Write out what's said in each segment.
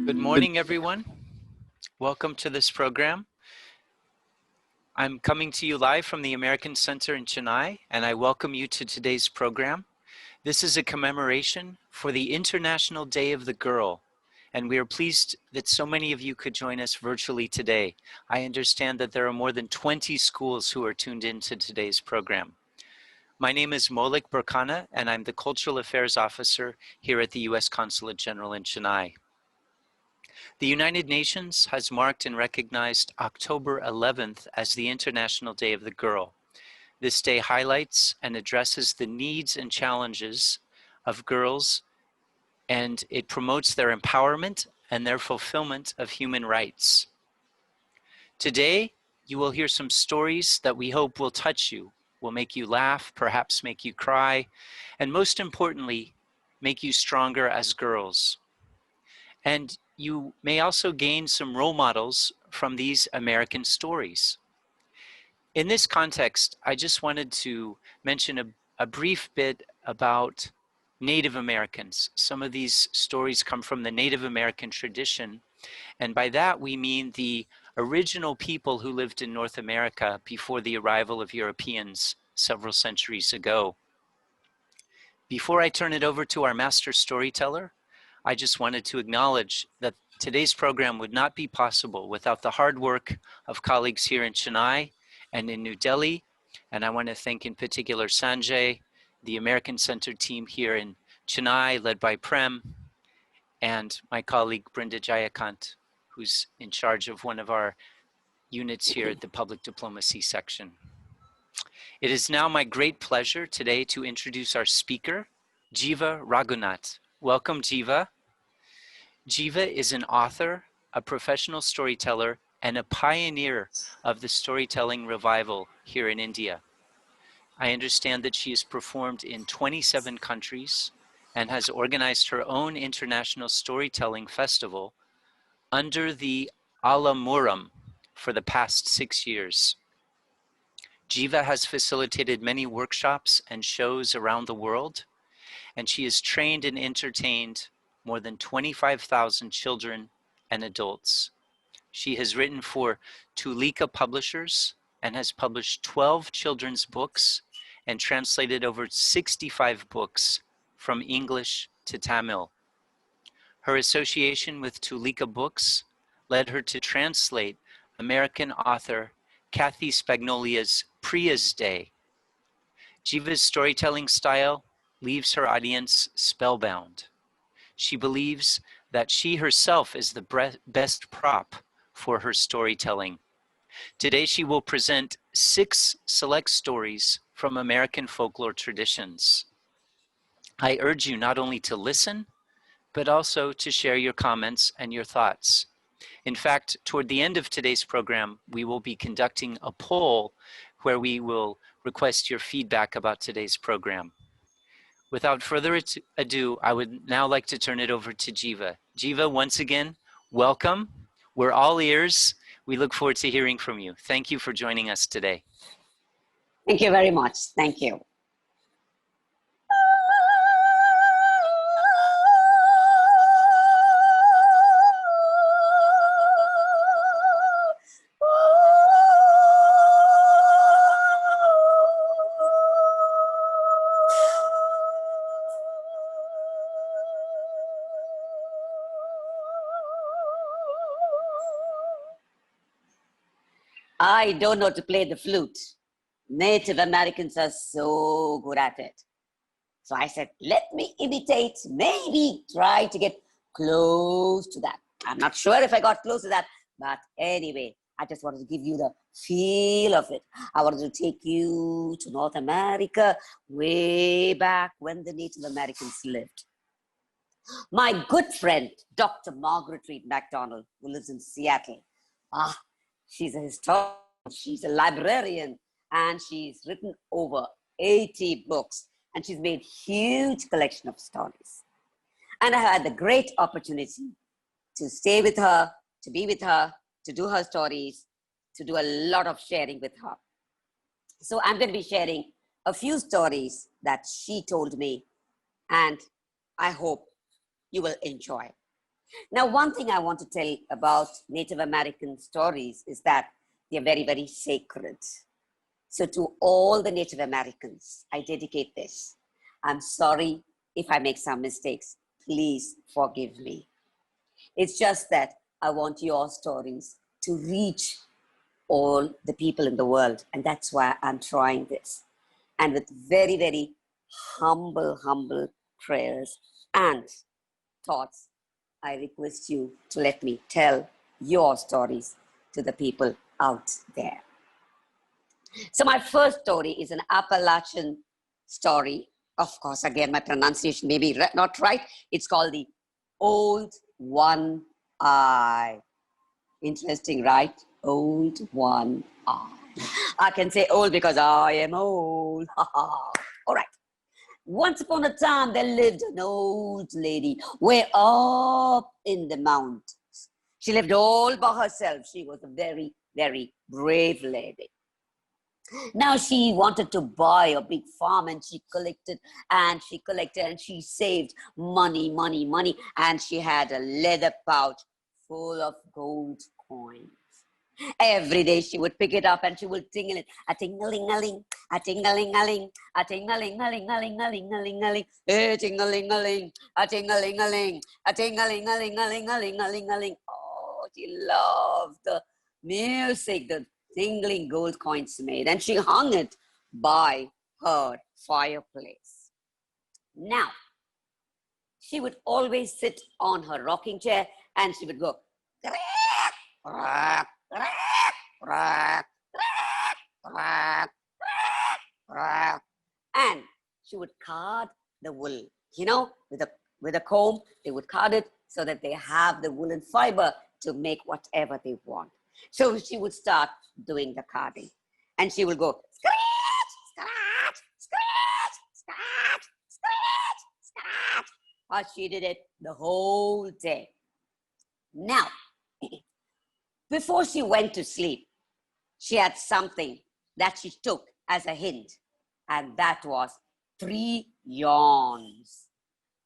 Good morning, everyone. Welcome to this program. I'm coming to you live from the American Center in Chennai, and I welcome you to today's program. This is a commemoration for the International Day of the Girl, and we are pleased that so many of you could join us virtually today. I understand that there are more than 20 schools who are tuned into today's program. My name is Moulik Berkana, and I'm the Cultural Affairs Officer here at the U.S. Consulate General in Chennai. The United Nations has marked and recognized October 11th as the International Day of the Girl. This day highlights and addresses the needs and challenges of girls, and it promotes their empowerment and their fulfillment of human rights. Today, you will hear some stories that we hope will touch you, will make you laugh, perhaps make you cry, and most importantly, make you stronger as girls. And you may also gain some role models from these American stories. In this context, I just wanted to mention a brief bit about Native Americans. Some of these stories come from the Native American tradition, and by that we mean the original people who lived in North America before the arrival of Europeans several centuries ago. Before I turn it over to our master storyteller, I just wanted to acknowledge that today's program would not be possible without the hard work of colleagues here in Chennai and in New Delhi. And I want to thank in particular Sanjay, the American Center team here in Chennai, led by Prem, and my colleague Brinda Jayakant, who's in charge of one of our units here at the Public Diplomacy section. It is now my great pleasure today to introduce our speaker, Jiva Raghunath. Welcome, Jiva. Jiva is an author, a professional storyteller, and a pioneer of the storytelling revival here in India. I understand that she has performed in 27 countries and has organized her own international storytelling festival under the Ala Muram for the past 6 years. Jiva has facilitated many workshops and shows around the world, and she has trained and entertained more than 25,000 children and adults. She has written for Tulika Publishers and has published 12 children's books and translated over 65 books from English to Tamil. Her association with Tulika Books led her to translate American author Kathy Spagnolia's Priya's Day. Jiva's storytelling style leaves her audience spellbound. She believes that she herself is the best prop for her storytelling. Today she will present 6 select stories from American folklore traditions. I urge you not only to listen, but also to share your comments and your thoughts. In fact, toward the end of today's program, we will be conducting a poll where we will request your feedback about today's program. Without further ado, I would now like to turn it over to Jiva. Jiva, once again, welcome. We're all ears. We look forward to hearing from you. Thank you for joining us today. Thank you very much. Thank you. I don't know to play the flute. Native Americans are so good at it. So I said, let me imitate, maybe try to get close to that. I'm not sure if I got close to that, but anyway, I just wanted to give you the feel of it. I wanted to take you to North America, way back when the Native Americans lived. My good friend, Dr. Margaret Mcdonald, who lives in Seattle. She's a historian, she's a librarian, and she's written over 80 books, and she's made huge collection of stories. And I had the great opportunity to stay with her, to be with her, to do her stories, to do a lot of sharing with her. So I'm going to be sharing a few stories that she told me, and I hope you will enjoy. Now, one thing I want to tell about Native American stories is that they're very, very sacred. So to all the Native Americans, I dedicate this. I'm sorry if I make some mistakes. Please forgive me. It's just that I want your stories to reach all the people in the world. And that's why I'm trying this. And with very, very humble prayers and thoughts, I request you to let me tell your stories to the people out there. So my first story is an Appalachian story. Of course, again, my pronunciation may be not right. It's called the Old One Eye. Interesting, right? Old One Eye. I can say old because I am old. All right. Once upon a time, there lived an old lady way up in the mountains. She lived all by herself. She was a very, very brave lady. Now she wanted to buy a big farm, and she collected and she saved money. And she had a leather pouch full of gold coins. Every day she would pick it up and she would tingle it. A tingling-a-ling, a tingling-a-ling, a tingling-a-ling-a-ling-a-ling-a-ling-a-ling, a tingling-a-ling, a tingling-a-ling, a tingling-a-ling-a-ling-a-ling-a-ling. Oh, she loved the music, the tingling gold coins made, and she hung it by her fireplace. Now, she would always sit on her rocking chair and she would go, and she would card the wool, with a comb. They would card it so that they have the woolen fiber to make whatever they want. So she would start doing the carding, and she will go scratch, scratch, scratch, scratch, scratch, scratch. She did it the whole day. Now, before she went to sleep, she had something that she took as a hint, and that was 3 yawns.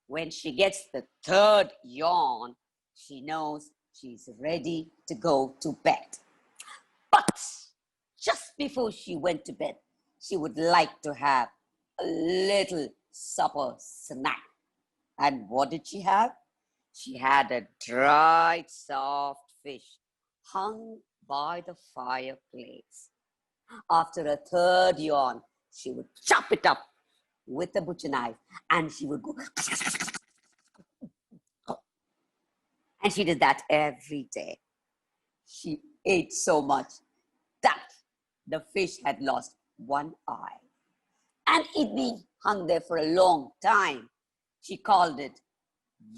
When she gets the 3rd yawn, she knows she's ready to go to bed. But just before she went to bed, she would like to have a little supper snack. And what did she have? She had a dried, soft fish hung by the fireplace. After a 3rd yawn, she would chop it up with a butcher knife, and she would go. And she did that every day. She ate so much that the fish had lost 1 eye. And it being hung there for a long time, she called it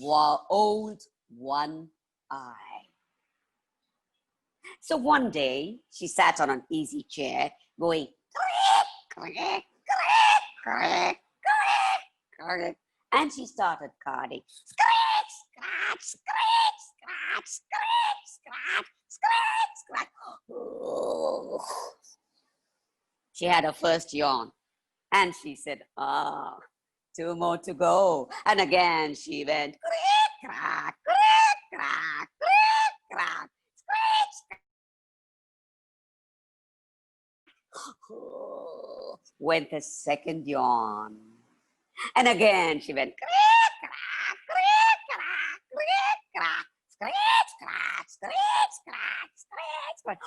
Old One Eye. So one day, she sat on an easy chair going, and she started carding. Scratch, scratch, scratch, scratch, scratch, scratch, scratch, scratch. Oh. She had her first yawn, and she said, 2 more to go. And again she went, crack, crack, crack, crack, crack, scratch. Oh. Went the 2nd yawn. And again she went, crack, crack, crack, crack, crack, crack, scratch, scratch, scratch, scratch, scratch, scratch.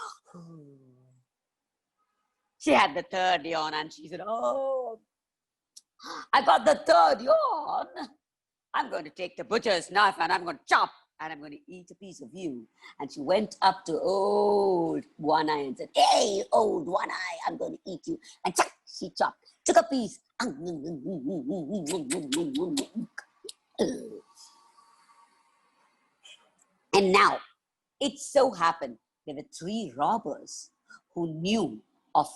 She had the 3rd yawn, and she said, oh, I got the 3rd yawn. I'm going to take the butcher's knife and I'm going to chop, and I'm going to eat a piece of you. And she went up to Old One Eye and said, hey, Old One Eye, I'm going to eat you. And chop, she chopped, took a piece. And now, it so happened there were 3 robbers who knew of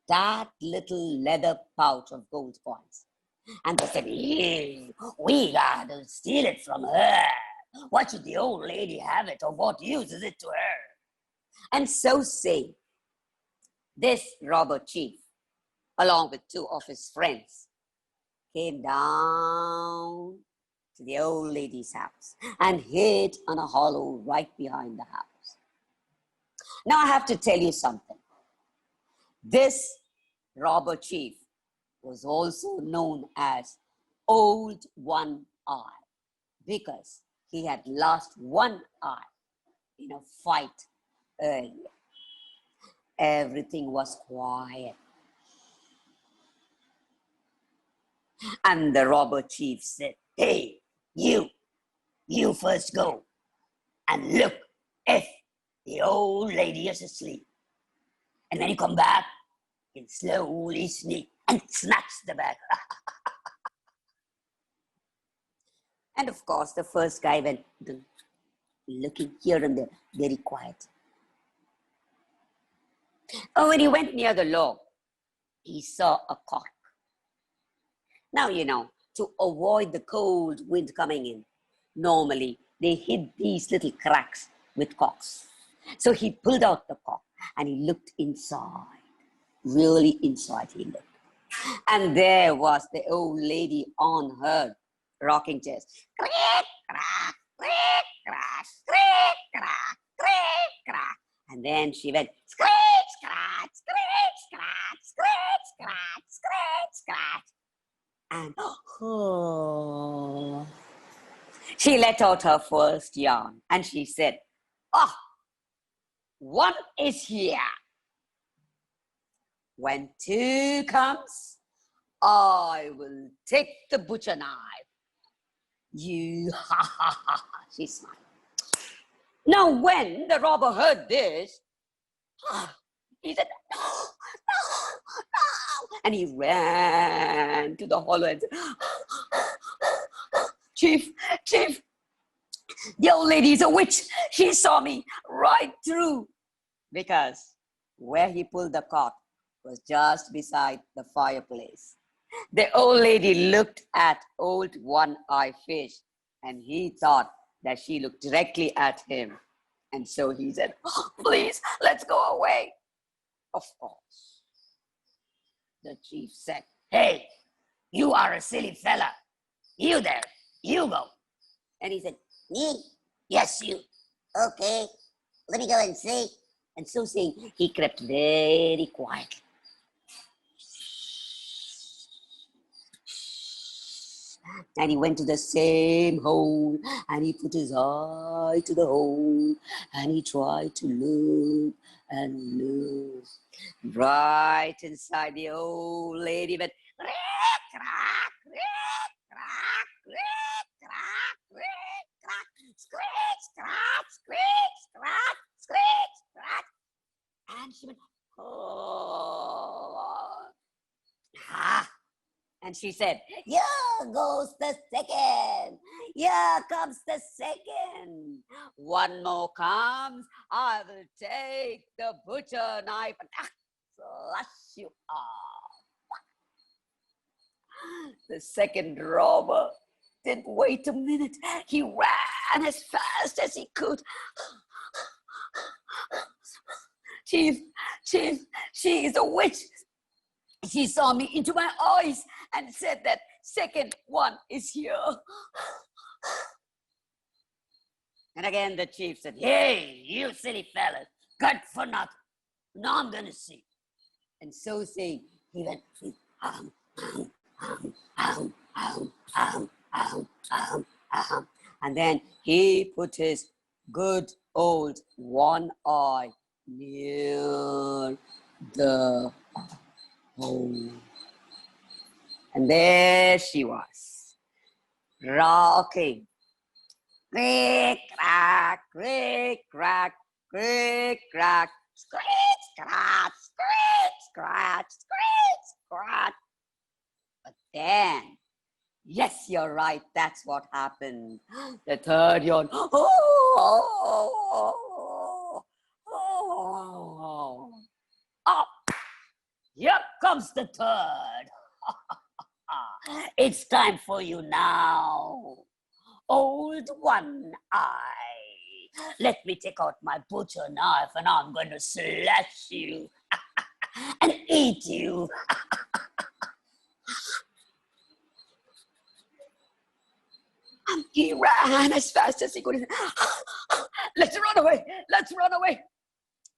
that little leather pouch of gold coins. And they said, hey, we got to steal it from her. What should the old lady have it? Of what use is it to her? And so saying, this robber chief, along with 2 of his friends, came down to the old lady's house and hid on a hollow right behind the house. Now I have to tell you something. This robber chief was also known as Old One Eye because he had lost one eye in a fight earlier. Everything was quiet. And the robber chief said, "Hey, you first go and look if the old lady is asleep. And when you come back, you can slowly sneak and snatch the bag." And of course, the first guy went looking here and there, very quiet. Oh, when he went near the log, he saw a cock. Now, to avoid the cold wind coming in, normally they hid these little cracks with cocks. So he pulled out the cock and he looked inside. Really inside he looked. And there was the old lady on her rocking chair. Creak, crack, creak, crack, creak, crack, creak, crack. And then she went scratch, scratch, scratch, scratch, scratch, scratch, scratch, scratch. And she let out her first yarn and she said, "Oh, one is here. When two comes, I will take the butcher knife." You, ha ha ha, she smiled. Now when the robber heard this, he said, "No, no, no." And he ran to the hollow and said, Chief, the old lady is a witch. She saw me right through." Because where he pulled the cot was just beside the fireplace. The old lady looked at Old One-Eye Fish and he thought that she looked directly at him. And so he said, "Please, let's go away." Of course. The chief said, "Hey, you are a silly fella. You there, you go." And he said, "Me? Yes, you. Okay, let me go and see." And so saying, he crept very quietly. And he went to the same hole and he put his eye to the hole and he tried to look and look. Right inside the old lady went, "Crick, crack, crick, crack, crick, crack, crick, crack, scratch, scratch, scratch, scratch, scratch, scratch." And she went, "Oh." Ha! And she said, "Here goes the second. Here comes the second. One more comes, I will take the butcher knife and slash you off." The second robber didn't wait a minute. He ran as fast as he could. Chief, she is a witch. She saw me into my eyes and said that second one is here. And again the chief said, "Hey, you silly fellas, good for nothing. Now I'm gonna see." And so saying, he went, and then he put his good old one eye near the hole. And there she was, rocking. Crick, crack, crick, crack, crick, crack, scratch, scratch, scratch, scratch, scratch, scratch. But then, yes, you're right, that's what happened. The third yawn. Here comes the third. It's time for you now, Old One Eye. Let me take out my butcher knife and I'm going to slash you and eat you. And he ran as fast as he could. Let's run away. Let's run away.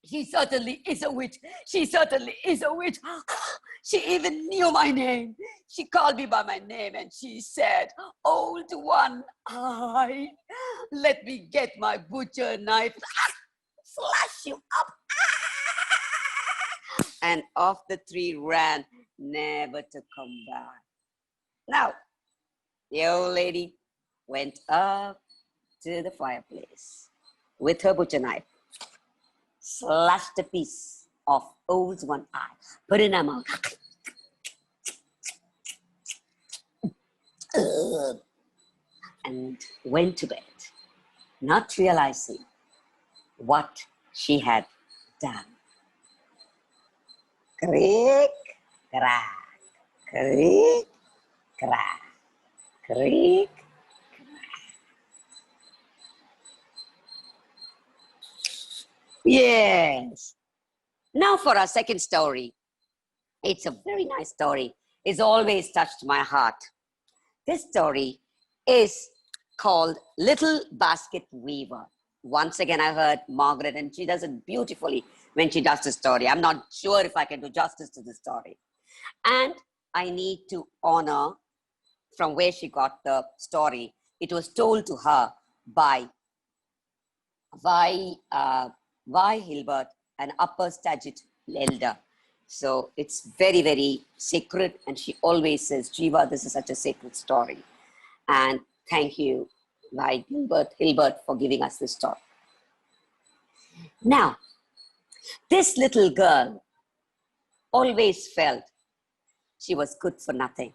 She certainly is a witch. She certainly is a witch. She even knew my name. She called me by my name and she said, "Old one eye, let me get my butcher knife. Slash you up." And off the three ran, never to come back. Now, the old lady went up to the fireplace with her butcher knife, slashed a piece of old one eye, put in her mouth, and went to bed, not realizing what she had done. Creak, crack, creak, crack, creak, crack. Yes. Now for our second story. It's a very nice story. It's always touched my heart. This story is called Little Basket Weaver. Once again, I heard Margaret, and she does it beautifully when she does the story. I'm not sure if I can do justice to the story. And I need to honor from where she got the story. It was told to her by Hilbert, an upper Stagit elder. So it's very, very sacred. And she always says, "Jiva, this is such a sacred story." And thank you, by Hilbert, for giving us this story. Now, this little girl always felt she was good for nothing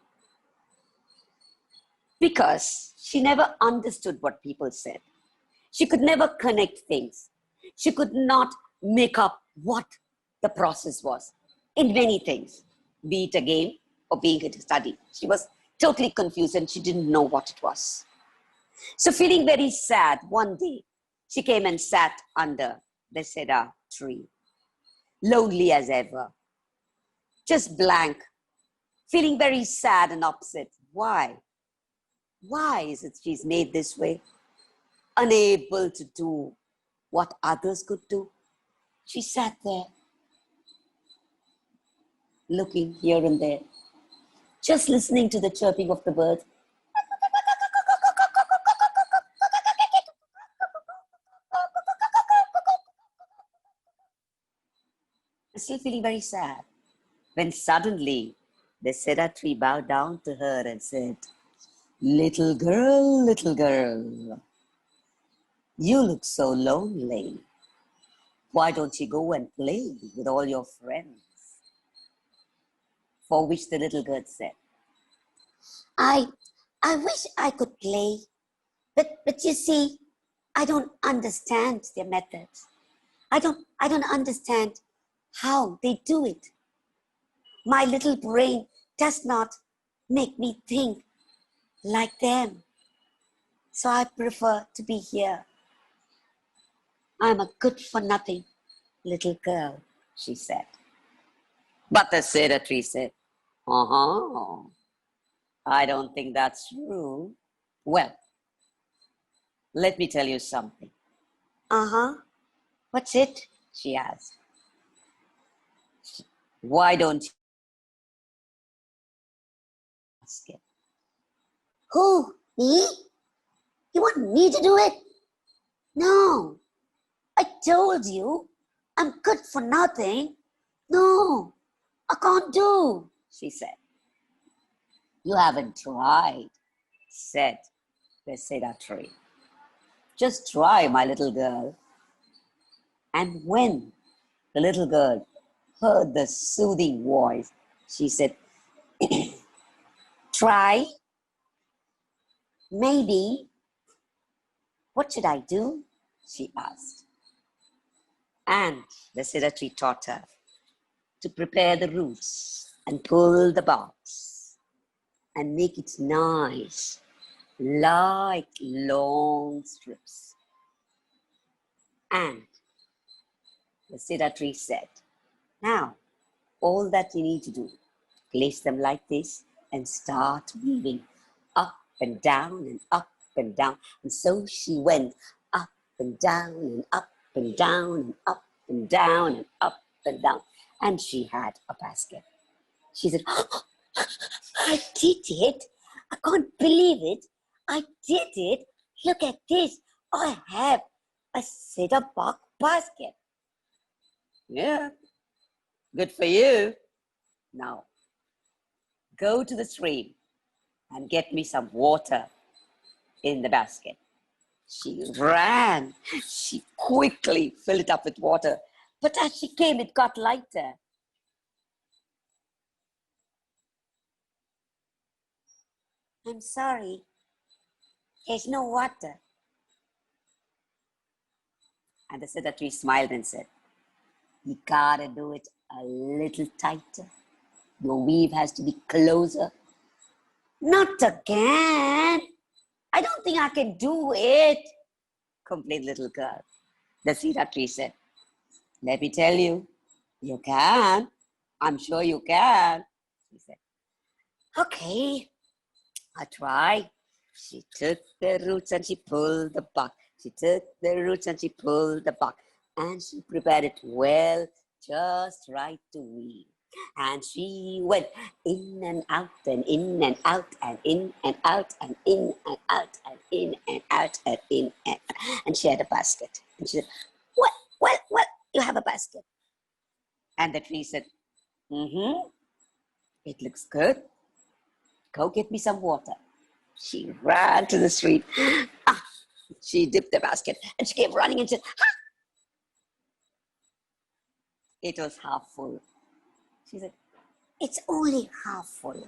because she never understood what people said. She could never connect things. She could not make up what the process was in many things, be it a game or being it a study. She was totally confused and she didn't know what it was. So feeling very sad, one day, she came and sat under the cedar tree, lonely as ever, just blank, feeling very sad and upset. Why? Why is it she's made this way? Unable to do what others could do. She sat there, looking here and there, just listening to the chirping of the birds. Still feeling very sad, when suddenly the cedar tree bowed down to her and said, little girl, you look so lonely. Why don't you go and play with all your friends?" For which the little girl said, I wish I could play, but you see, I don't understand their methods. I don't understand how they do it. My little brain does not make me think like them. So I prefer to be here. I'm a good for nothing little girl, she said. But the cedar tree said, I don't think that's true. Well, let me tell you something. What's it? She asked. Why don't you ask it? Who? Me? You want me to do it? No. I told you I'm good for nothing. No, I can't do, she said. You haven't tried, said the cedar tree. Just try, my little girl. And when the little girl heard the soothing voice, she said, try? Maybe. What should I do? She asked. And the cedar tree taught her to prepare the roots and pull the barks and make it nice, like long strips. And the cedar tree said, now, all that you need to do, place them like this and start weaving up and down and up and down. And so she went up and down and up and down and up and down and up and down. And she had a basket. She said, oh, I did it. I can't believe it. I did it. Look at this. I have a cedar bark basket. Yeah, good for you. Now, go to the stream and get me some water in the basket. She ran. She quickly filled it up with water. But as she came, it got lighter. I'm sorry, there's no water. And the cedar tree smiled and said, you gotta do it a little tighter. Your weave has to be closer. Not again. I don't think I can do it, complained little girl. The cedar tree said, let me tell you, you can. I'm sure you can. She said, okay, I'll try. She took the roots and she pulled the bark. She took the roots and she pulled the bark. And she prepared it well, just right to weave. And she went in and out and in and out and in and out and in and out and in and out and in and out. And she had a basket. And she said, what? You have a basket? And the tree said, it looks good. Go get me some water. She ran to the street. She dipped the basket and she came running and said, it was half full. She said, it's only half full.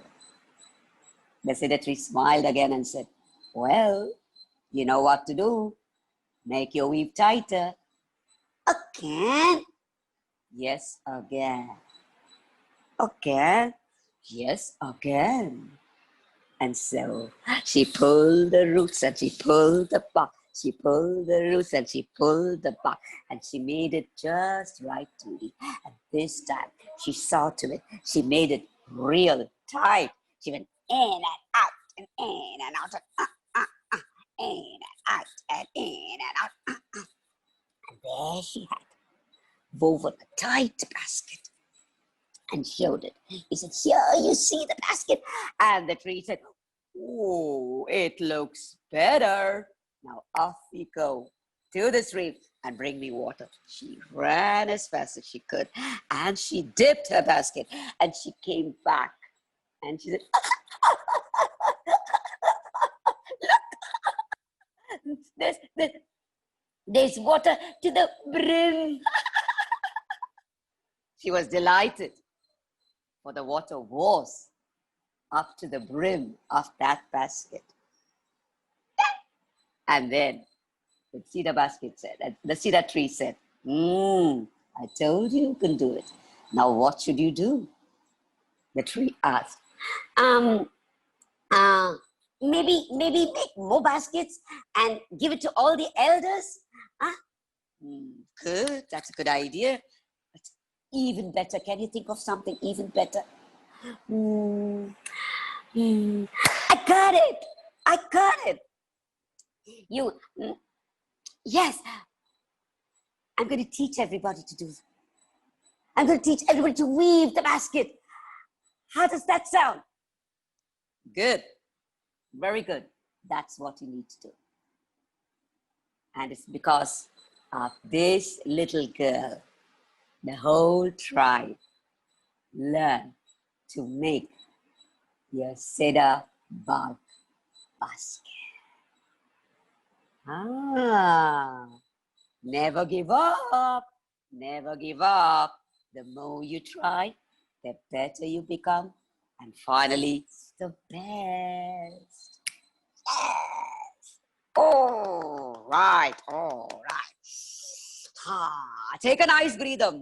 The cedar tree smiled again and said, well, you know what to do. Make your weave tighter. Again? Yes, again. Again? Yes, again. And so she pulled the roots and she pulled the bark. She pulled the roots and she pulled the bark. And she made it just right to weave. And this time she saw to it. She made it real tight. She went in and out and in and out and in and out and in and out. And there she had woven a tight basket and showed it. He said, here, you see the basket? And the tree said, oh, it looks better. Now off we go to the stream and bring me water. She ran as fast as she could and she dipped her basket and she came back and she said, look, there's water to the brim. She was delighted, for the water was up to the brim of that basket. And then the cedar tree said, I told you can do it. Now what should you do? The tree asked, maybe make more baskets and give it to all the elders? Good, that's a good idea. But even better, can you think of something even better? I got it. Yes, I'm going to teach everybody to do it. I'm going to teach everybody to weave the basket. How does that sound? Good. Very good. That's what you need to do. And it's because of this little girl, the whole tribe learned to make your cedar bark basket. Never give up. Never give up. The more you try, the better you become. And finally, the best. Yes. All right. Take a nice breather.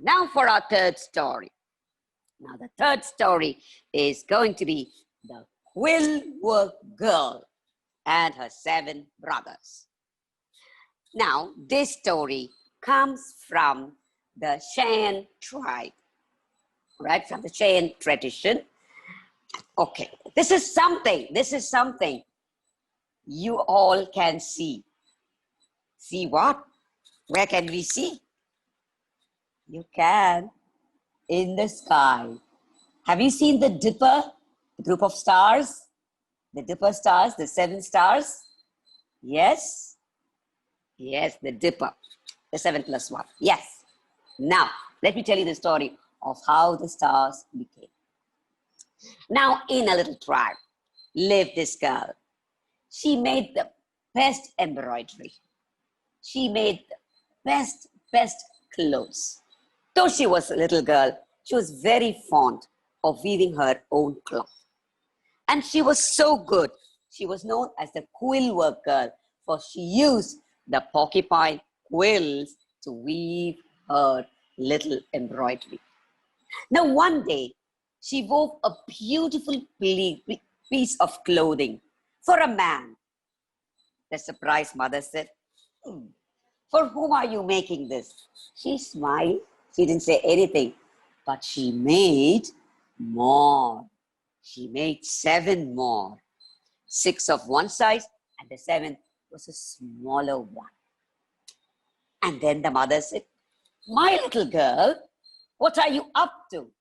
Now for our third story. Now the third story is going to be the Quill Work Girl and her 7 brothers. Now this story comes from the Cheyenne tribe, right? From the Cheyenne tradition. Okay, this is something you all can see. See what? Where can we see? You can in the sky. Have you seen the Dipper, the group of stars? The Dipper stars, the 7 stars? Yes? Yes, the Dipper, the 7 plus 1. Yes. Now, let me tell you the story of how the stars became. Now, in a little tribe lived this girl. She made the best embroidery. She made the best clothes. Though she was a little girl, she was very fond of weaving her own cloth. And she was so good. She was known as the quill work girl, for she used the porcupine quills to weave her little embroidery. Now, one day, she wove a beautiful piece of clothing for a man. The surprised mother said, "For whom are you making this?" She smiled. She didn't say anything, but she made more. She made 7 more. 6 of one size, and the 7th was a smaller one. And then the mother said, "My little girl, what are you up to?"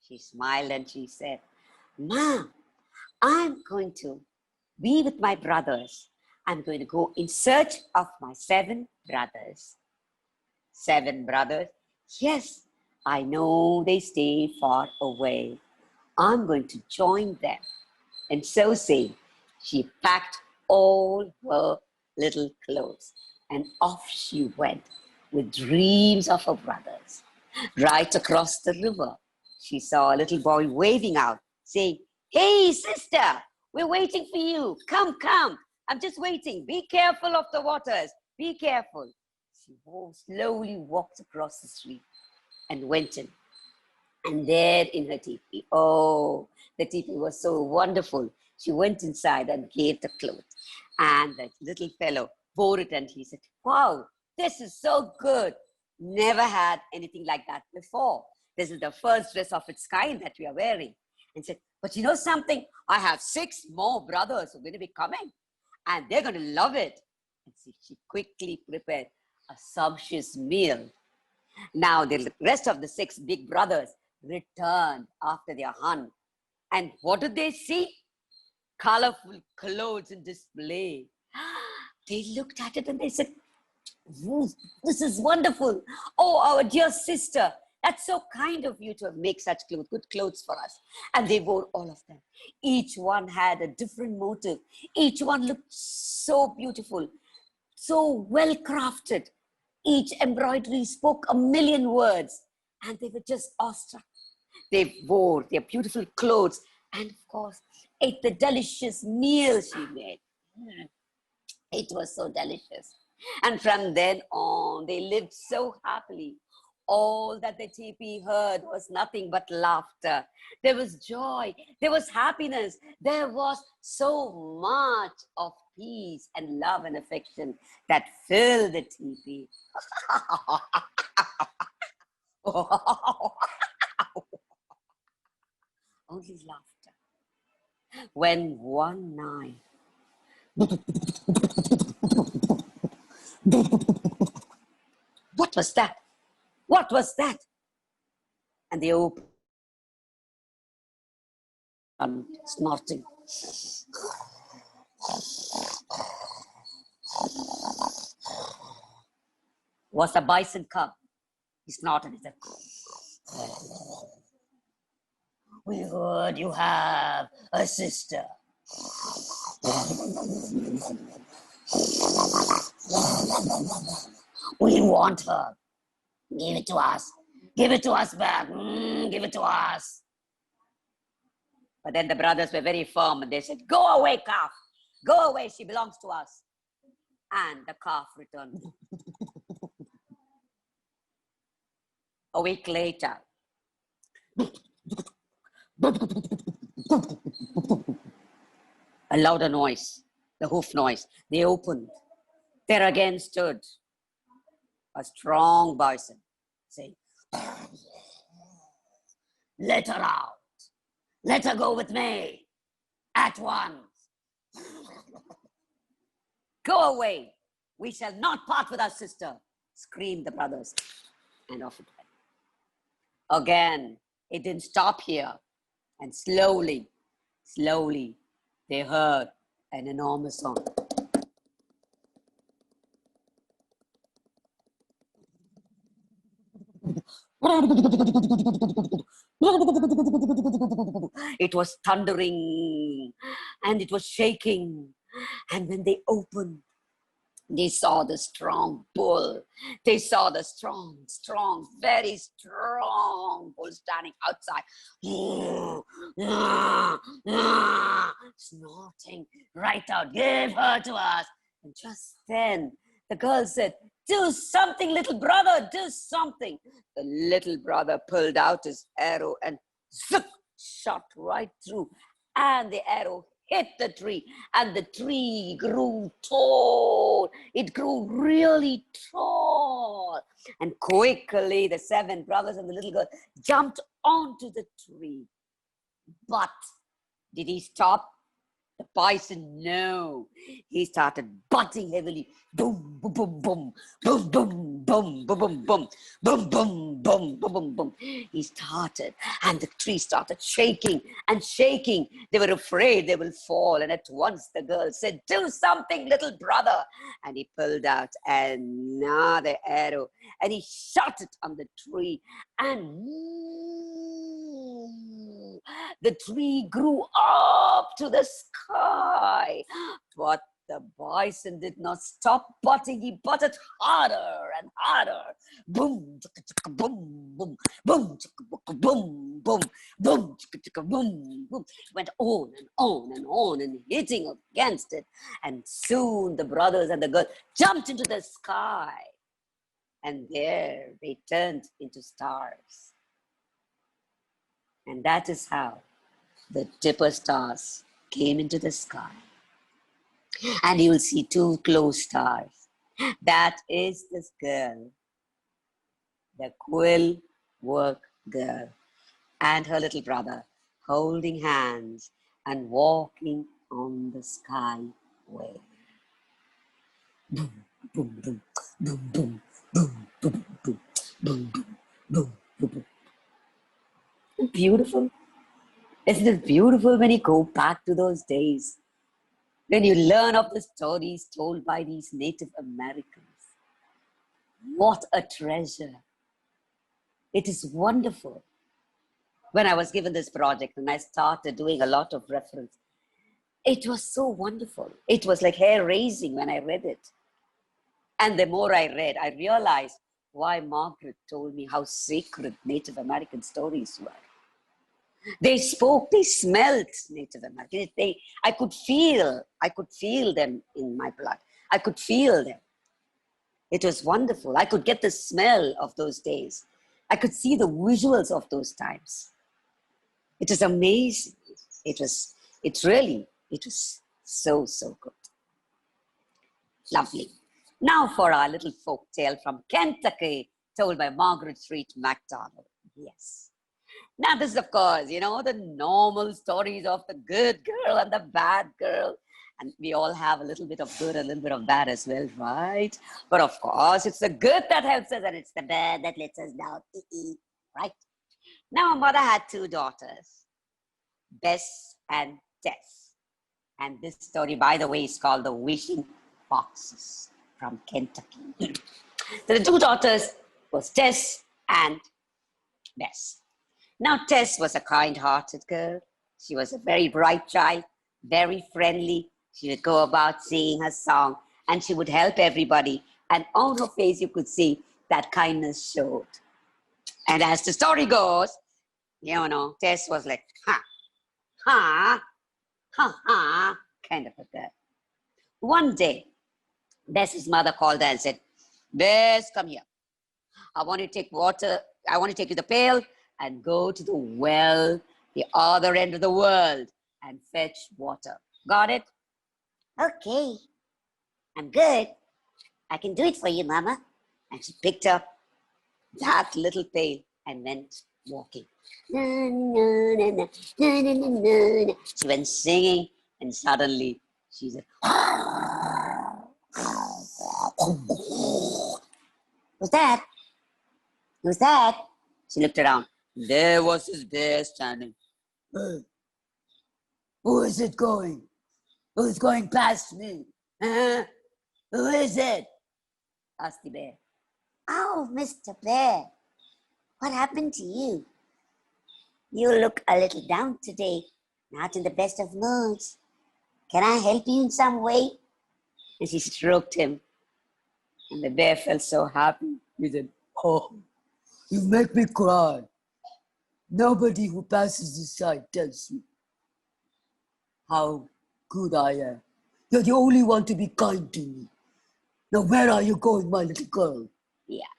She smiled and she said, "Ma, I'm going to be with my brothers. I'm going to go in search of my 7 brothers." 7 brothers? Yes, I know they stay far away. I'm going to join them. And so saying, she packed all her little clothes and off she went with dreams of her brothers. Right across the river, she saw a little boy waving out, saying, "Hey, sister, we're waiting for you. Come, come. I'm just waiting. Be careful of the waters. Be careful." She slowly walked across the street and went in. And there in her teepee, oh, the teepee was so wonderful. She went inside and gave the cloth. And the little fellow wore it and he said, "Wow, this is so good. Never had anything like that before. This is the first dress of its kind that we are wearing." And said, "But you know something? I have 6 more brothers who are going to be coming and they're going to love it." And so she quickly prepared a sumptuous meal. Now the rest of the 6 big brothers returned after their hunt. And what did they see? Colorful clothes in display. They looked at it and they said, "This is wonderful. Oh, our dear sister, that's so kind of you to make such clothes, good clothes for us." And they wore all of them. Each one had a different motive. Each one looked so beautiful, so well crafted. Each embroidery spoke a million words, and they were just awestruck. They wore their beautiful clothes and, of course, ate the delicious meal she made. It was so delicious. And from then on, they lived so happily. All that the teepee heard was nothing but laughter. There was joy. There was happiness. There was so much of peace and love and affection that filled the teepee. Only laughter. When one night, what was that? What was that? And they opened, snorting. Was a bison cub. He snorted. He said, "We heard you have a sister. We want her. Give it to us. Give it to us back. Give it to us." But then the brothers were very firm and they said, "Go away, calf. Go away. She belongs to us." And the calf returned. A week later, a louder noise, the hoof noise. They opened. There again stood a strong bison, saying, "Let her out. Let her go with me at once. Go away. We shall not part with our sister, screamed the brothers. And off it went. Again, it didn't stop here. And slowly, they heard an enormous sound. It was thundering and it was shaking. And when they opened, they saw the strong bull. They saw the strong, very strong bull standing outside. Snorting right out. Give her to us. And just then, the girl said, do something, little brother, do something. The little brother pulled out his arrow and zip, shot right through. And the arrow hit the tree, and the tree grew tall. It grew really tall. And quickly, the 7 brothers and the little girl jumped onto the tree. But did he stop? The bison, no. He started butting heavily. Boom, boom, boom, boom, boom, boom, boom, boom, boom, boom, boom, boom, boom, boom, boom, boom. He started, and the tree started shaking and shaking. They were afraid they will fall. And at once the girl said, do something, little brother. And he pulled out another arrow, and he shot it on the tree. And the tree grew up to the sky. But the bison did not stop butting. He butted harder and harder. Boom, chicka, boom, boom, boom, chicka, boom, boom, boom, chicka, boom, boom. He went on and on and on and hitting against it. And soon the brothers and the girl jumped into the sky. And there they turned into stars. And that is how the Dipper stars came into the sky. And you will see 2 close stars. That is this girl, the quill work girl, and her little brother holding hands and walking on the skyway. Boom, boom, boom, boom, boom, boom, boom, boom, boom, boom, boom, boom. Beautiful. Isn't it beautiful when you go back to those days? When you learn of the stories told by these Native Americans. What a treasure. It is wonderful. When I was given this project and I started doing a lot of reference, it was so wonderful. It was like hair raising when I read it. And the more I read, I realized why Margaret told me how sacred Native American stories were. They spoke, they smelled Native American. I could feel them in my blood. I could feel them. It was wonderful. I could get the smell of those days. I could see the visuals of those times. It was amazing. It was so, so good. Lovely. Now for our little folk tale from Kentucky, told by Margaret Mcdonald. Yes. Now this is, of course, the normal stories of the good girl and the bad girl. And we all have a little bit of good, a little bit of bad as well, right? But of course, it's the good that helps us and it's the bad that lets us down, right? Now, a mother had 2 daughters, Bess and Tess. And this story, by the way, is called The Wishing Foxes from Kentucky. So the 2 daughters was Tess and Bess. Now, Tess was a kind-hearted girl. She was a very bright child, very friendly. She would go about singing her song, and she would help everybody. And on her face, you could see that kindness showed. And as the story goes, Tess was like, kind of a girl. One day, Bess's mother called her and said, Bess, come here. I want you to take water. I want to take you the pail and go to the well, the other end of the world, and fetch water. Got it? Okay. I'm good. I can do it for you, Mama. And she picked up that little pail and went walking. She went singing, and suddenly she said, "Who's that? Who's that?" She looked around. There was his bear standing. "Hey, who is it going? Who's going past me? Huh? Who is it?" asked the bear. "Oh, Mr. Bear, what happened to you? You look a little down today, not in the best of moods. Can I help you in some way?" And she stroked him, and the bear felt so happy. He said, "Oh, you make me cry. Nobody who passes this side tells me how good I am. You're the only one to be kind to me. Now, where are you going, my little girl?" "Yeah.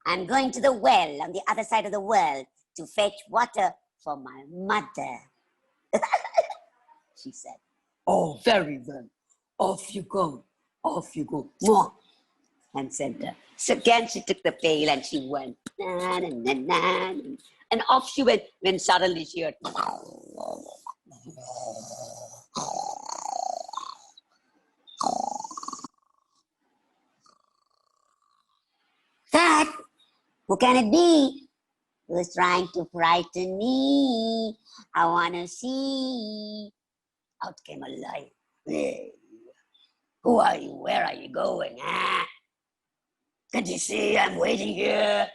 I'm going to the well on the other side of the world to fetch water for my mother," she said. "Oh, very well. Off you go. Off you go." Mwah. And sent her. So again, she took the pail and she went. And off she went when suddenly she heard. "That? Who can it be? Who's trying to frighten me? I want to see." Out came a lion. "Hey, who are you? Where are you going? Huh? Can't you see I'm waiting here?"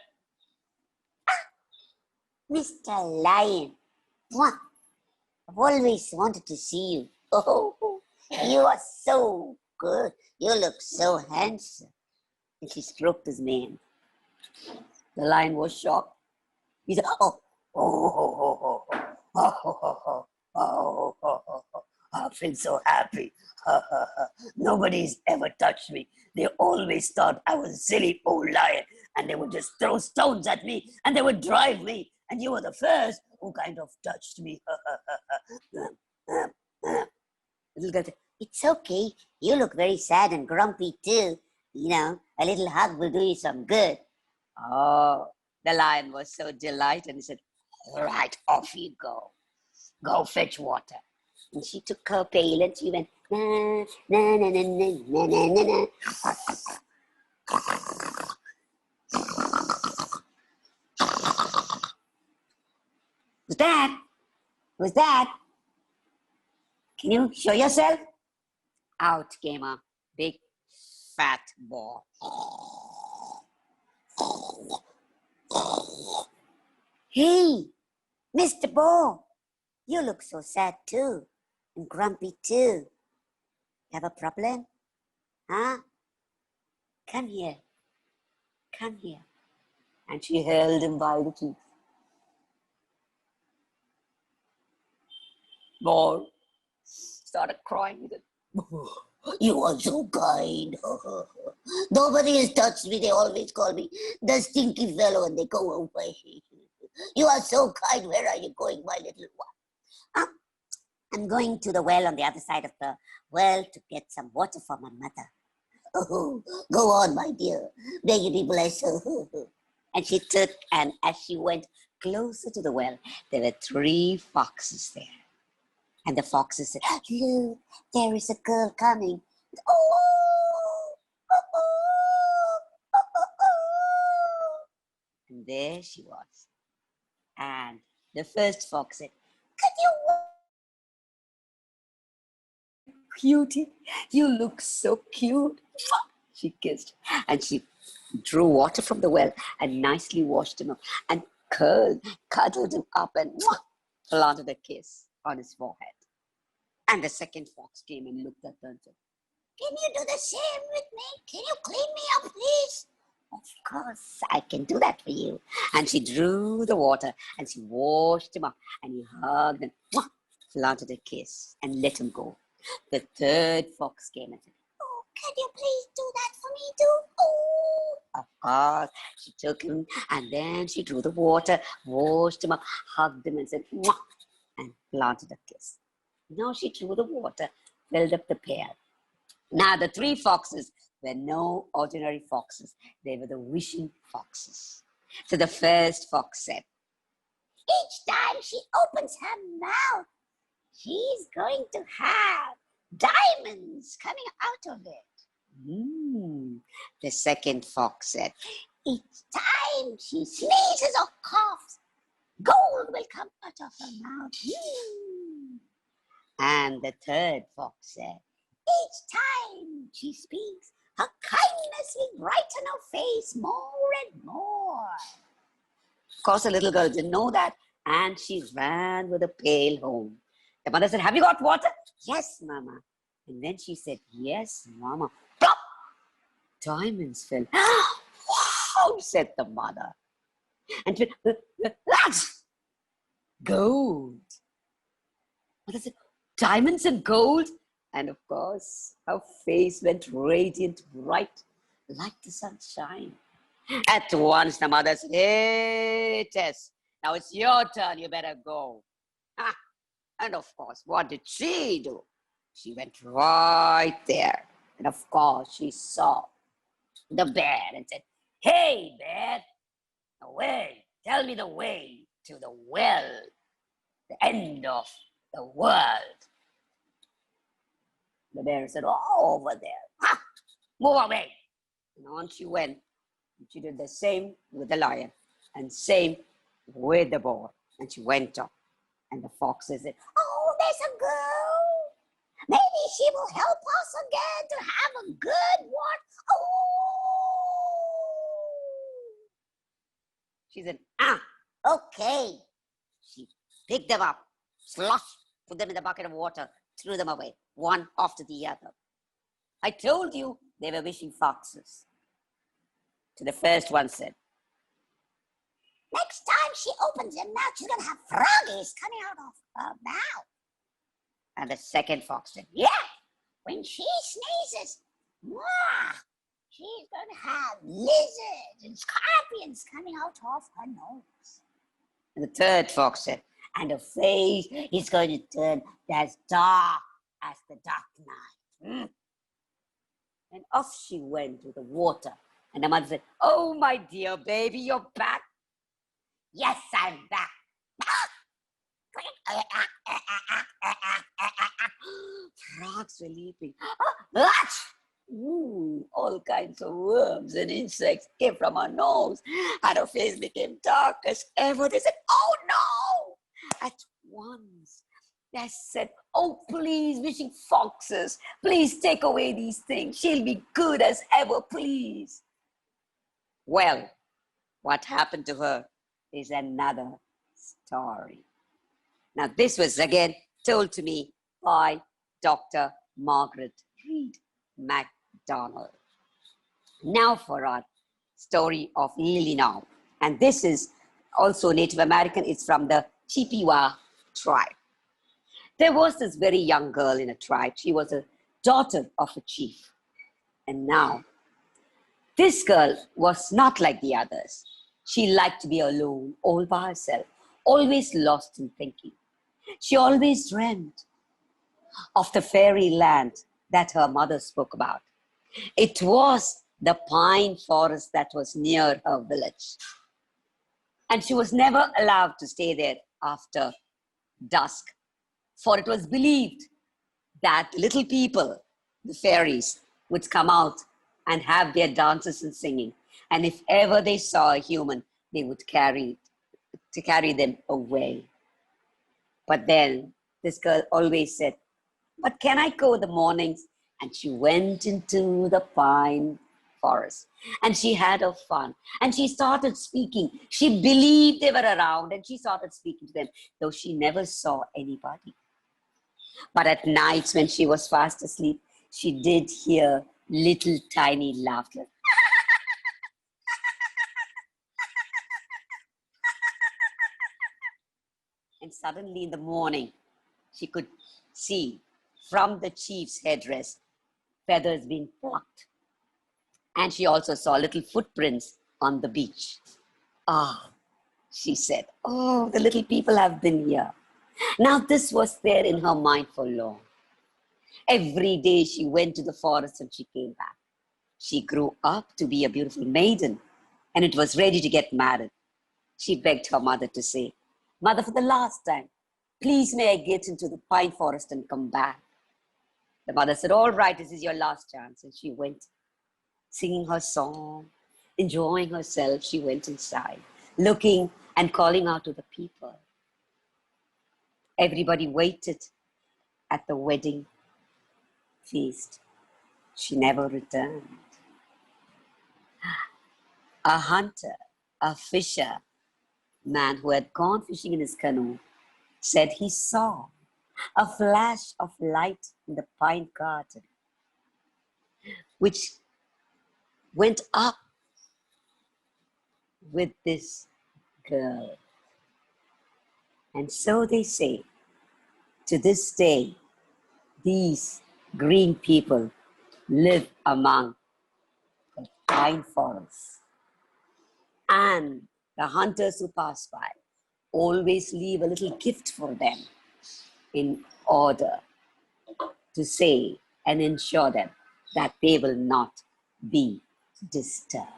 "Mr. Lion, what? I've always wanted to see you. Oh, you are so good. You look so handsome." And she stroked his mane. The lion was shocked. He said, "Oh, oh, oh, oh, oh, oh, oh, oh, oh, oh, oh. I feel so happy. Nobody's ever touched me. They always thought I was a silly old lion, and they would just throw stones at me, and they would drive me. And you were the first who kind of touched me." Little girl said, "It's okay. You look very sad and grumpy too. You know, a little hug will do you some good." Oh, the lion was so delighted and said, "All right, off you go. Go fetch water." And she took her pail and she went, na, na, na, na, na, na, na, na. "Who's that? Who's that? Can you show yourself?" Out came a big fat ball. "Hey, Mr. Ball, you look so sad too, and grumpy too. Have a problem? Huh? Come here. Come here." And she held him by the cheeks. Ball started crying. He said, "You are so kind. Nobody has touched me. They always call me the stinky fellow and they go away. You are so kind. Where are you going, my little one?" "I'm going to the well on the other side of the world to get some water for my mother." "Oh, go on, my dear. May you be blessed." And she took, and as she went closer to the well, there were 3 foxes there. And the foxes said, "Look, there is a girl coming." Oh, oh, oh, oh, oh, oh. And there she was. And the first fox said, "Could you cutie? You look so cute." She kissed, and she drew water from the well and nicely washed him up and cuddled him up and planted a kiss on his forehead. And the second fox came and looked at her and said, "Can you do the same with me? Can you clean me up, please?" "Of course, I can do that for you." And she drew the water and she washed him up and he hugged and planted a kiss and let him go. The third fox came and said, "Oh, can you please do that for me too?" Oh, of course. She took him and then she drew the water, washed him up, hugged him and said, and planted a kiss. Now she drew the water, filled up the pail. Now the 3 foxes were no ordinary foxes. They were the wishing foxes. So the first fox said, each time she opens her mouth, she's going to have diamonds coming out of it. The second fox said, each time she sneezes or coughs, gold will come out of her mouth. And the third fox said, each time she speaks, her kindness will brighten her face more and more. Of course, the little girl didn't know that, and she ran with a pail home. The mother said, have you got water? Yes, Mama. And then she said, yes, Mama. Plop! Diamonds fell. Wow, said the mother. And she said, that's gold. Mother said, diamonds and gold? And of course, her face went radiant, bright, like the sunshine. At once, the mother said, hey, Tess, now it's your turn, you better go. And of course, what did she do? She went right there. And of course, she saw the bear and said, hey, bear, the way, tell me the way to the well, the end of the world. The bear said, oh, over there. Ha! Move away. And on she went. And she did the same with the lion and same with the boar. And she went on. And the foxes said, oh, there's a girl. Maybe she will help us again to have a good one. Oh. She said, okay. She picked them up, sloshed, put them in the bucket of water, threw them away, one after the other. I told you they were wishing foxes. So the first one said, next time she opens her mouth, she's going to have froggies coming out of her mouth. And the second fox said, yeah, when she sneezes, she's going to have lizards and scorpions coming out of her nose. And the third fox said, and her face is going to turn as dark as the dark night. And off she went with the water. And the mother said, oh, my dear baby, you're back. Yes, I'm back. Frogs were leaping. All kinds of worms and insects came from her nose, and her face became dark as ever. They said, oh, no. At once, they said, oh, please, wishing foxes, please take away these things. She'll be good as ever, please. Well, what happened to her is another story. Now, this was again told to me by Dr. Margaret Mcdonald. Now for our story of Lily now. And this is also Native American. It's from the Chippewa tribe. There was this very young girl in a tribe. She was a daughter of a chief. And now, this girl was not like the others. She liked to be alone, all by herself, always lost in thinking. She always dreamed of the fairy land that her mother spoke about. It was the pine forest that was near her village. And she was never allowed to stay there after dusk, for it was believed that little people, the fairies, would come out and have their dances and singing. And if ever they saw a human, they would carry them away. But then this girl always said, but can I go in the mornings? And she went into the pine forest and she had her fun and she started speaking. She believed they were around and she started speaking to them, though she never saw anybody. But at nights when she was fast asleep, she did hear little tiny laughter. And suddenly in the morning, she could see from the chief's headdress feathers being plucked. And she also saw little footprints on the beach. Ah, she said, oh, the little people have been here. Now this was there in her mind for long. Every day she went to the forest and she came back. She grew up to be a beautiful maiden. and it was ready to get married. She begged her mother to say, "Mother, for the last time, please may I get into the pine forest and come back?" The mother said, "All right, this is your last chance." And she went, singing her song, enjoying herself. She went inside, looking and calling out to the people. Everybody waited at the wedding feast. She never returned. A hunter, a fisher, man who had gone fishing in his canoe, said he saw a flash of light in the pine garden, which went up with this girl. And so they say, to this day, these green people live among the pine forests. And the hunters who pass by always leave a little gift for them in order to say and ensure them that they will not be disturbed.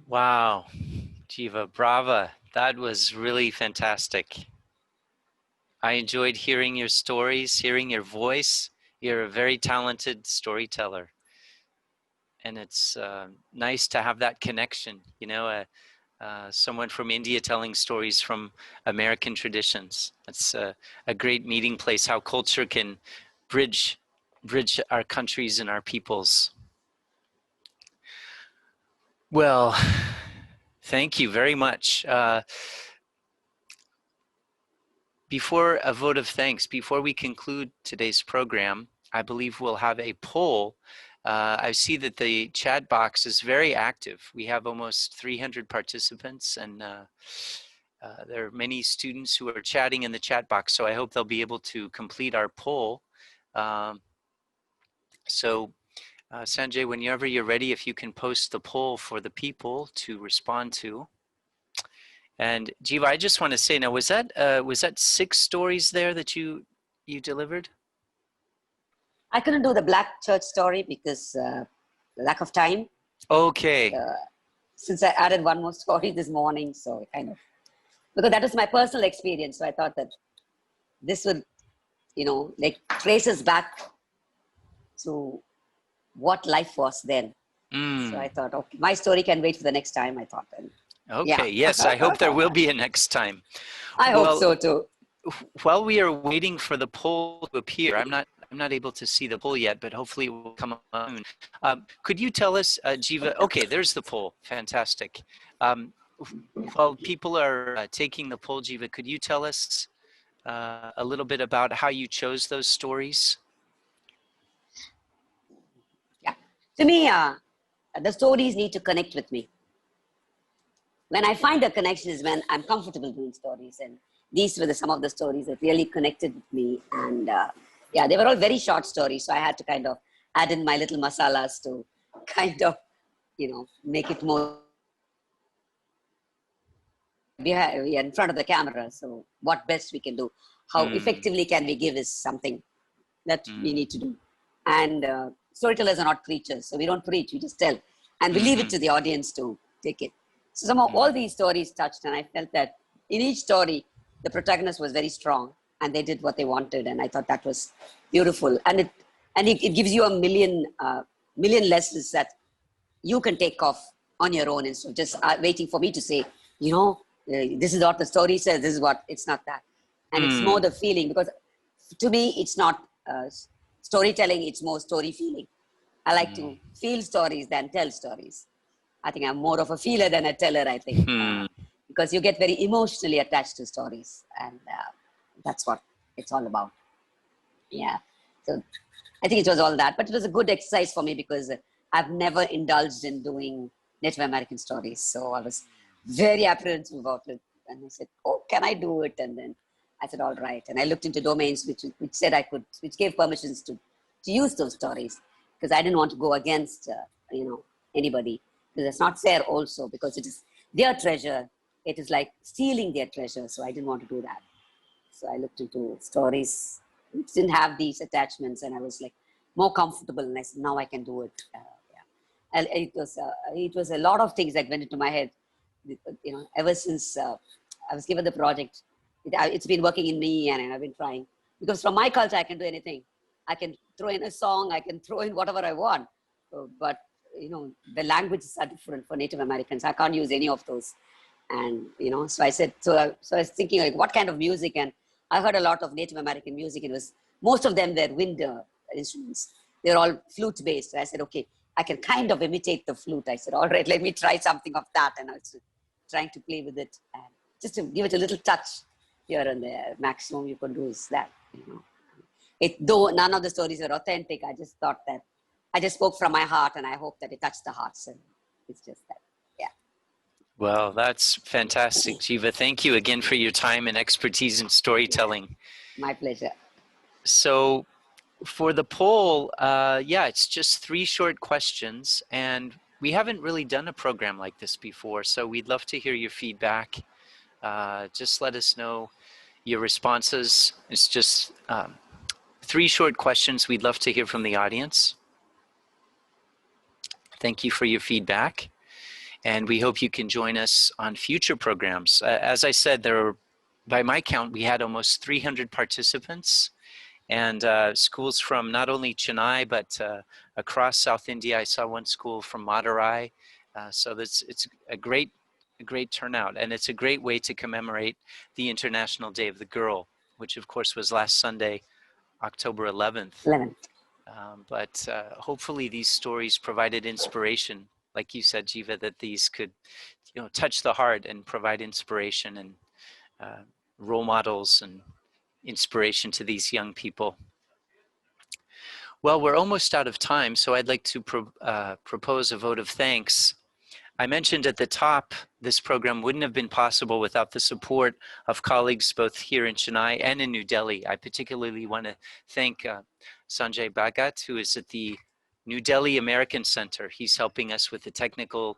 Wow, Jiva, brava. That was really fantastic. I enjoyed hearing your stories, hearing your voice. You're a very talented storyteller. And it's nice to have that connection, you know, someone from India telling stories from American traditions. That's a great meeting place, how culture can bridge our countries and our peoples. Well, thank you very much. Before a vote of thanks, before we conclude today's program, I believe we'll have a poll. I see that the chat box is very active. We have almost 300 participants, and there are many students who are chatting in the chat box, so I hope they'll be able to complete our poll. Sanjay, whenever you're ready, if you can post the poll for the people to respond to. And Jiva, I just want to say now, was that 6 stories there that you delivered? I couldn't do the Black Church story because lack of time. Okay. Since I added one more story this morning, so kind of, because that was my personal experience. So I thought that this would, you know, like trace us back to what life was then. So I thought, okay, my story can wait for the next time, I thought. And okay, yeah. Yes, I hope there will be a next time. I hope so too. While we are waiting for the poll to appear, I'm not able to see the poll yet, but hopefully it will come up soon. Could you tell us, Jiva? Okay, there's the poll. Fantastic. While people are taking the poll, Jiva, could you tell us a little bit about how you chose those stories? Yeah, to me, the stories need to connect with me. When I find a connection is when I'm comfortable doing stories, and these were some of the stories that really connected with me. And yeah, they were all very short stories, so I had to kind of add in my little masalas to kind of, you know, make it more. We are in front of the camera, so what best we can do, how effectively can we give is something that we need to do. And storytellers are not preachers, so we don't preach, we just tell, and we leave it to the audience to take it. So somehow all these stories touched, and I felt that in each story, the protagonist was very strong, and they did what they wanted, and I thought that was beautiful. And it gives you a million lessons that you can take off on your own instead of just waiting for me to say, you know, this is what the story says, this is what, it's not that. And it's more the feeling, because to me, it's not storytelling, it's more story feeling. I like to feel stories than tell stories. I think I'm more of a feeler than a teller, I think. because you get very emotionally attached to stories, and that's what it's all about. Yeah. So I think it was all that, but it was a good exercise for me because I've never indulged in doing Native American stories. So I was very apprehensive about it. And I said, oh, can I do it? And then I said, all right. And I looked into domains which said I could, which gave permissions to use those stories, because I didn't want to go against, anybody, because it's not fair also, because it is their treasure. It is like stealing their treasure. So I didn't want to do that. So I looked into stories which didn't have these attachments, and I was like more comfortable. And I said, now I can do it. And it was a lot of things that went into my head. Ever since I was given the project, it's been working in me, and I've been trying. Because from my culture, I can do anything. I can throw in a song. I can throw in whatever I want. But the languages are different for Native Americans. I can't use any of those. And so I said, so I was thinking, like, what kind of music? And I heard a lot of Native American music. It was, most of them were wind instruments. They're all flute based. I said, okay, I can kind of imitate the flute. I said, all right, let me try something of that. And I was trying to play with it, and just to give it a little touch here and there. Maximum you can do is that. Though none of the stories are authentic, I just thought that I just spoke from my heart, and I hope that it touched the hearts. And it's just that. Well, that's fantastic, Jiva. Thank you again for your time and expertise in storytelling. My pleasure. So for the poll, it's just 3 short questions, and we haven't really done a program like this before, so we'd love to hear your feedback. Just let us know your responses. It's just 3 short questions. We'd love to hear from the audience. Thank you for your feedback. And we hope you can join us on future programs. As I said, by my count, we had almost 300 participants, and schools from not only Chennai, but across South India. I saw one school from Madurai. So it's a great turnout, and it's a great way to commemorate the International Day of the Girl, which of course was last Sunday, October 11th. But hopefully these stories provided inspiration, like you said, Jiva, that these could, touch the heart and provide inspiration and role models and inspiration to these young people. Well, we're almost out of time, so I'd like to propose a vote of thanks. I mentioned at the top, this program wouldn't have been possible without the support of colleagues both here in Chennai and in New Delhi. I particularly want to thank Sanjay Bhagat, who is at the New Delhi American Center. He's helping us with the technical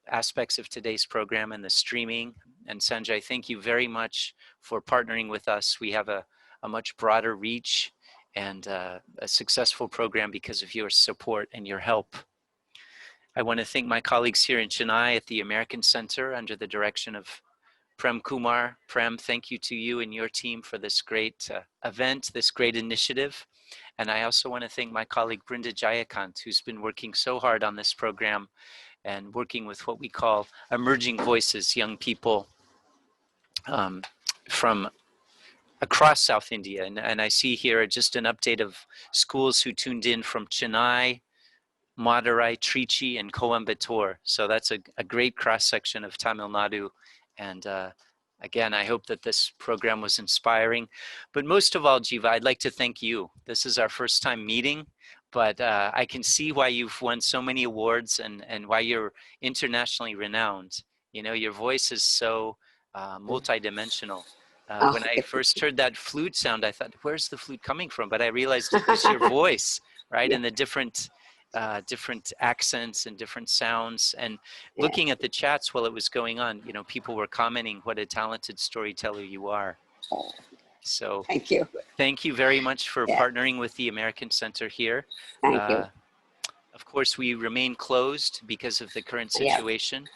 aspects of today's program and the streaming. And Sanjay, thank you very much for partnering with us. We have a much broader reach and a successful program because of your support and your help. I want to thank my colleagues here in Chennai at the American Center under the direction of Prem Kumar. Prem, thank you to you and your team for this great event, this great initiative. And I also want to thank my colleague Brinda Jayakant, who's been working so hard on this program and working with what we call emerging voices, young people from across South India. And I see here just an update of schools who tuned in from Chennai, Madurai, Trichy, and Coimbatore. So that's a great cross-section of Tamil Nadu. And again, I hope that this program was inspiring. But most of all, Jiva, I'd like to thank you. This is our first time meeting, but I can see why you've won so many awards and why you're internationally renowned. Your voice is so multidimensional. When I first heard that flute sound, I thought, where's the flute coming from? But I realized it was your voice, right? Yeah. And the different accents and different sounds. And looking at the chats while it was going on, people were commenting what a talented storyteller you are. So thank you. Thank you very much for partnering with the American Center here. Thank you. Of course, we remain closed because of the current situation,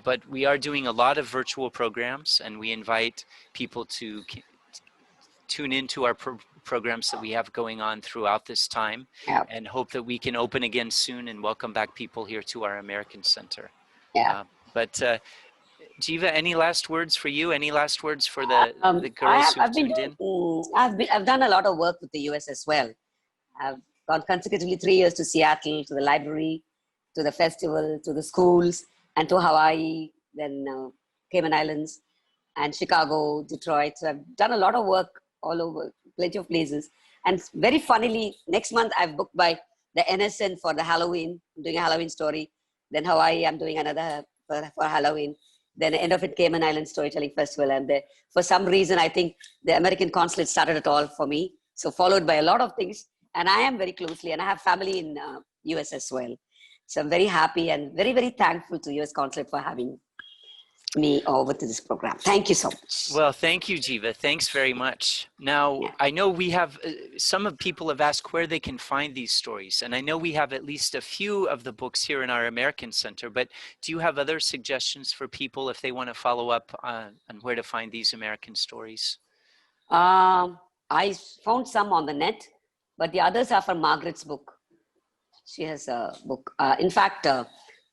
but we are doing a lot of virtual programs, and we invite people to tune into our programs that we have going on throughout this time, and hope that we can open again soon and welcome back people here to our American Center. Jiva, any last words for you? Any last words for the girls who've tuned in? I've done a lot of work with the US as well. I've gone consecutively 3 years to Seattle, to the library, to the festival, to the schools, and to Hawaii. Then Cayman Islands, and Chicago, Detroit. So I've done a lot of work all over, plenty of places. And very funnily, next month I've booked by the NSN for the Halloween. I'm doing a Halloween story. Then Hawaii, I'm doing another for Halloween. Then end of it, Cayman Island Storytelling Festival. And for some reason, I think the American Consulate started it all for me. So followed by a lot of things. And I am very closely, and I have family in US as well. So I'm very happy and very, very thankful to US Consulate for having me over to this program. Thank you so much. Well, thank you, Jiva. Thanks very much. Now, I know we have, some of people have asked where they can find these stories. And I know we have at least a few of the books here in our American Center, but do you have other suggestions for people if they want to follow up on where to find these American stories? I found some on the net, but the others are from Margaret's book. She has a book. In fact,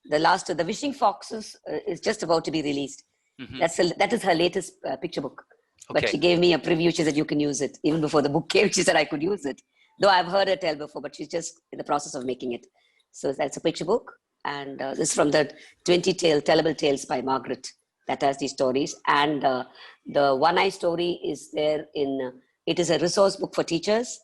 the Wishing Foxes is just about to be released. That is her latest picture book. But Okay. she gave me a preview. She said, you can use it. Even before the book came, she said I could use it. Though I've heard her tell before, but she's just in the process of making it. So that's a picture book. And this is from the 20 Tellable Tales by Margaret that has these stories. And the One Eye story is there it is a resource book for teachers.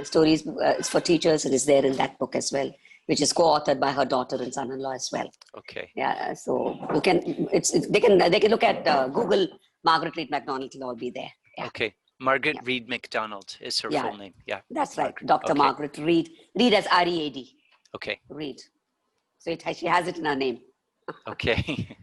Stories it's for teachers, and is there in that book as well, which is co-authored by her daughter and son-in-law as well. Okay. Yeah, so you can they can look at Google Margaret Reed McDonald. It'll all be there. Yeah. Okay. Margaret Reed McDonald is her full name. Yeah. That's right. Margaret. Dr. Okay. Margaret Reed. Reed as R-E-A-D. Okay. Reed. So she has it in her name. Okay.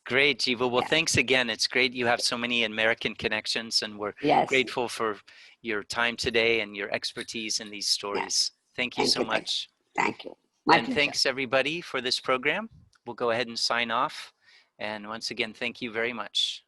Great, Jiva. Well, thanks again. It's great you have so many American connections, and we're grateful for your time today and your expertise in these stories. Thank you so much. Thank you. And thanks everybody for this program. We'll go ahead and sign off. And once again, thank you very much.